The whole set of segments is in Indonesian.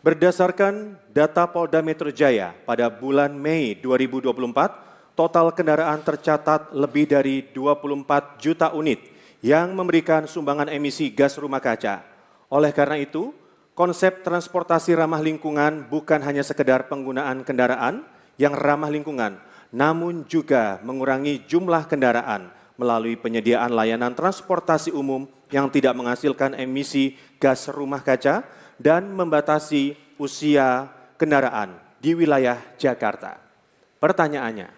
Berdasarkan data Polda Metro Jaya pada bulan Mei 2024, total kendaraan tercatat lebih dari 24 juta unit yang memberikan sumbangan emisi gas rumah kaca. Oleh karena itu, konsep transportasi ramah lingkungan bukan hanya sekedar penggunaan kendaraan yang ramah lingkungan, namun juga mengurangi jumlah kendaraan melalui penyediaan layanan transportasi umum yang tidak menghasilkan emisi gas rumah kaca dan membatasi usia kendaraan di wilayah Jakarta. Pertanyaannya,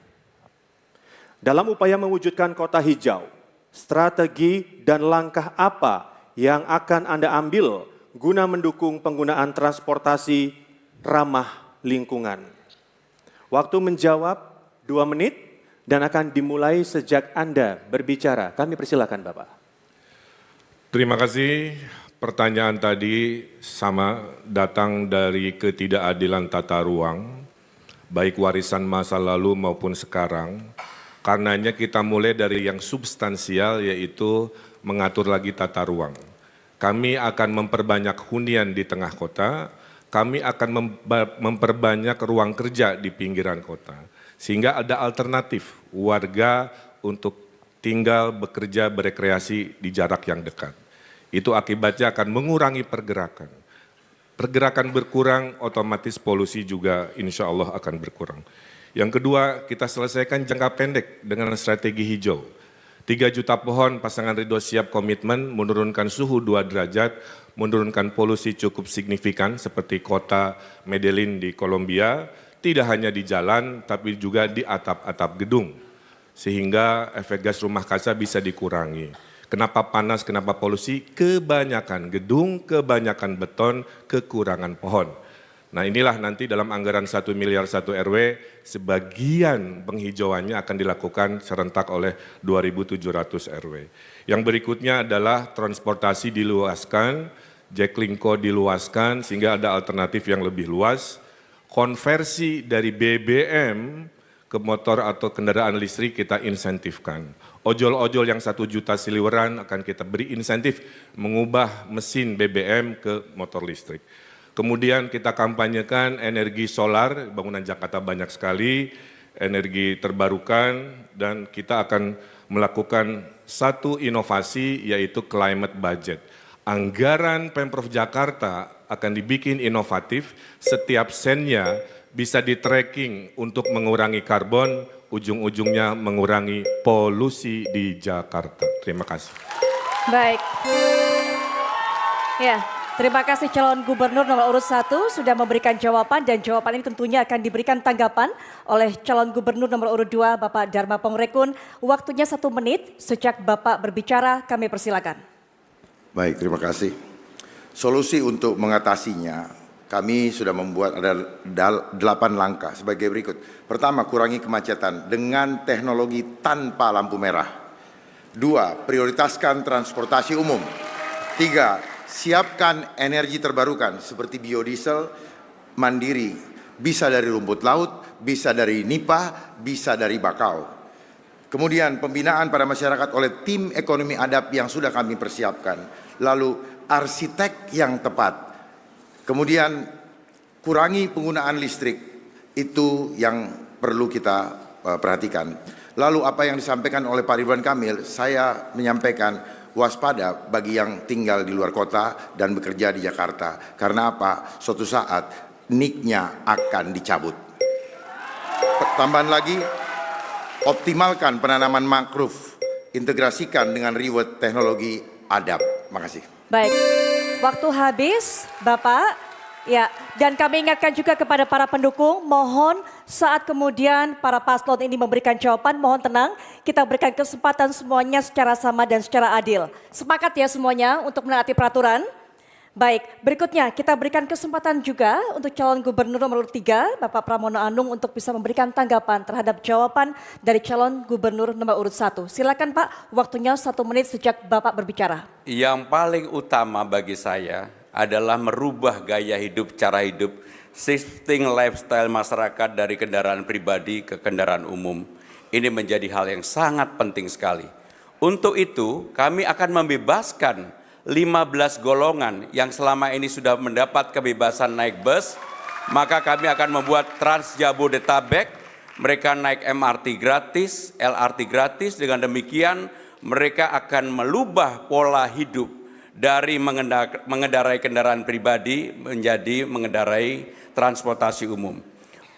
dalam upaya mewujudkan kota hijau, strategi dan langkah apa yang akan Anda ambil guna mendukung penggunaan transportasi ramah lingkungan? Waktu menjawab 2 menit dan akan dimulai sejak Anda berbicara. Kami persilakan Bapak. Terima kasih. Pertanyaan tadi sama datang dari ketidakadilan tata ruang, baik warisan masa lalu maupun sekarang. Karenanya kita mulai dari yang substansial, yaitu mengatur lagi tata ruang. Kami akan memperbanyak hunian di tengah kota, kami akan memperbanyak ruang kerja di pinggiran kota. Sehingga ada alternatif warga untuk tinggal, bekerja, berekreasi di jarak yang dekat. Itu akibatnya akan mengurangi pergerakan. Pergerakan berkurang, otomatis polusi juga insya Allah akan berkurang. Yang kedua, kita selesaikan jangka pendek dengan strategi hijau. 3 juta pohon, pasangan Ridho siap komitmen menurunkan suhu 2 derajat, menurunkan polusi cukup signifikan seperti kota Medellin di Kolombia, tidak hanya di jalan tapi juga di atap-atap gedung. Sehingga efek gas rumah kaca bisa dikurangi. Kenapa panas, kenapa polusi? Kebanyakan gedung, kebanyakan beton, kekurangan pohon. Nah inilah nanti dalam anggaran 1 miliar 1 RW, sebagian penghijauannya akan dilakukan serentak oleh 2.700 RW. Yang berikutnya adalah transportasi diluaskan, Jaklingko diluaskan sehingga ada alternatif yang lebih luas. Konversi dari BBM ke motor atau kendaraan listrik kita insentifkan. Ojol-ojol yang 1 juta siliweran akan kita beri insentif mengubah mesin BBM ke motor listrik. Kemudian kita kampanyekan energi solar, bangunan Jakarta banyak sekali, energi terbarukan, dan kita akan melakukan satu inovasi yaitu climate budget. Anggaran Pemprov Jakarta akan dibikin inovatif, setiap sennya bisa di-tracking untuk mengurangi karbon, ujung-ujungnya mengurangi polusi di Jakarta. Terima kasih. Baik. Ya, terima kasih calon gubernur nomor urut 1 sudah memberikan jawaban dan jawaban ini tentunya akan diberikan tanggapan oleh calon gubernur nomor urut 2 Bapak Dharma Pongrekun. Waktunya 1 menit sejak Bapak berbicara, kami persilakan. Baik, terima kasih. Solusi untuk mengatasinya kami sudah membuat ada 8 langkah sebagai berikut. Pertama, kurangi kemacetan dengan teknologi tanpa lampu merah. 2, prioritaskan transportasi umum. 3, siapkan energi terbarukan seperti biodiesel mandiri. Bisa dari rumput laut, bisa dari nipah, bisa dari bakau. Kemudian pembinaan pada masyarakat oleh tim ekonomi adab yang sudah kami persiapkan. Lalu arsitek yang tepat. Kemudian kurangi penggunaan listrik, itu yang perlu kita perhatikan. Lalu apa yang disampaikan oleh Pak Ridwan Kamil, saya menyampaikan waspada bagi yang tinggal di luar kota dan bekerja di Jakarta. Karena apa? Suatu saat NIK-nya akan dicabut. Tambahan lagi, optimalkan penanaman mangrove, integrasikan dengan reward teknologi adab. Makasih. Baik. Waktu habis, Bapak. Ya, dan kami ingatkan juga kepada para pendukung, mohon saat kemudian para paslon ini memberikan jawaban, mohon tenang, kita berikan kesempatan semuanya secara sama dan secara adil. Sepakat ya semuanya untuk menaati peraturan? Baik, berikutnya kita berikan kesempatan juga untuk calon gubernur nomor 3, Bapak Pramono Anung untuk bisa memberikan tanggapan terhadap jawaban dari calon gubernur nomor urut 1. Silakan Pak, waktunya 1 menit sejak Bapak berbicara. Yang paling utama bagi saya adalah merubah gaya hidup, cara hidup, shifting lifestyle masyarakat dari kendaraan pribadi ke kendaraan umum. Ini menjadi hal yang sangat penting sekali. Untuk itu kami akan membebaskan 15 golongan yang selama ini sudah mendapat kebebasan naik bus, maka kami akan membuat Trans Jabodetabek, mereka naik MRT gratis, LRT gratis. Dengan demikian mereka akan melubah pola hidup dari mengendarai kendaraan pribadi menjadi mengendarai transportasi umum.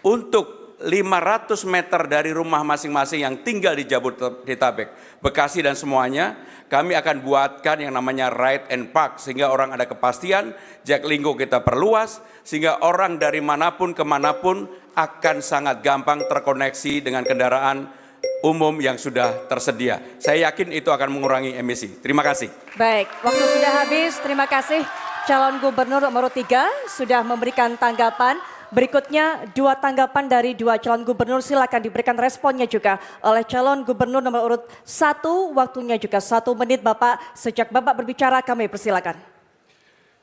Untuk 500 meter dari rumah masing-masing yang tinggal di Jabodetabek, Bekasi dan semuanya, kami akan buatkan yang namanya Ride and Park, sehingga orang ada kepastian. Jaklingko kita perluas, sehingga orang dari manapun kemanapun akan sangat gampang terkoneksi dengan kendaraan umum yang sudah tersedia. Saya yakin itu akan mengurangi emisi. Terima kasih. Baik, waktu sudah habis. Terima kasih calon gubernur nomor 3 sudah memberikan tanggapan. Berikutnya 2 tanggapan dari 2 calon gubernur, silakan diberikan responnya juga oleh calon gubernur nomor urut 1, waktunya juga 1 menit Bapak. Sejak Bapak berbicara kami persilakan.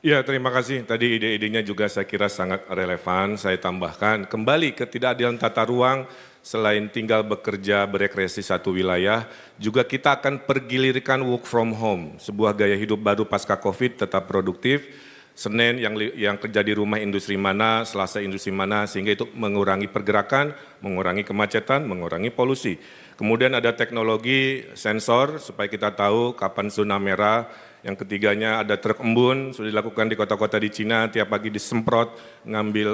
Ya, terima kasih. Tadi ide-idenya juga saya kira sangat relevan. Saya tambahkan kembali ketidakadilan tata ruang, selain tinggal bekerja berekreasi satu wilayah, juga kita akan pergilirkan work from home, sebuah gaya hidup baru pasca Covid, tetap produktif. Senin yang kerja di rumah industri mana, Selasa industri mana, sehingga itu mengurangi pergerakan, mengurangi kemacetan, mengurangi polusi. Kemudian ada teknologi sensor supaya kita tahu kapan zona merah. Yang ketiganya ada truk embun, sudah dilakukan di kota-kota di Cina, tiap pagi disemprot, ngambil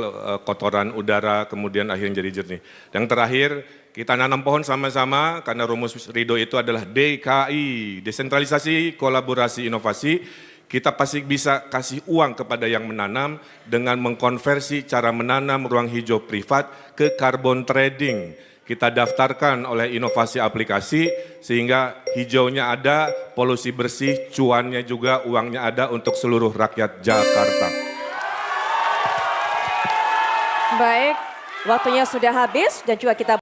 kotoran udara, kemudian akhirnya jadi jernih. Yang terakhir, kita nanam pohon sama-sama, karena rumus Ridho itu adalah DKI, desentralisasi, kolaborasi, inovasi. Kita pasti bisa kasih uang kepada yang menanam dengan mengkonversi cara menanam ruang hijau privat ke carbon trading. Kita daftarkan oleh inovasi aplikasi sehingga hijaunya ada, polusi bersih, cuannya juga, uangnya ada untuk seluruh rakyat Jakarta. Baik, waktunya sudah habis dan juga kita